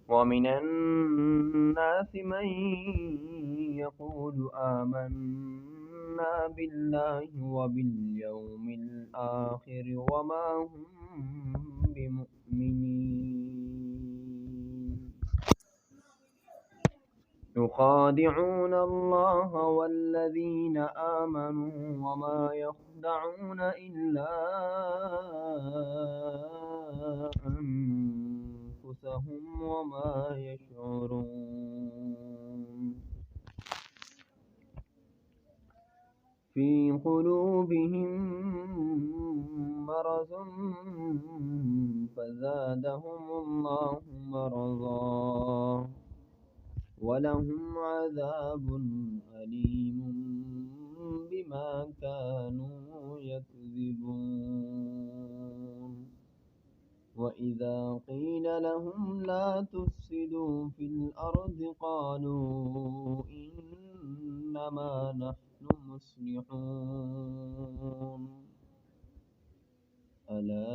ومن الناس من يقول آمنا بالله وباليوم الآخر وما هم بمؤمنين يخادعون الله والذين آمنوا وما يخدعون إلا أنفسهم وما يشعرون في قلوبهم مرض فزادهم الله مرضا ولهم عذاب أليم بما كانوا يكذبون وإذا قيل لهم لا تفسدوا في الأرض قالوا إنما نحن مصلحون ألا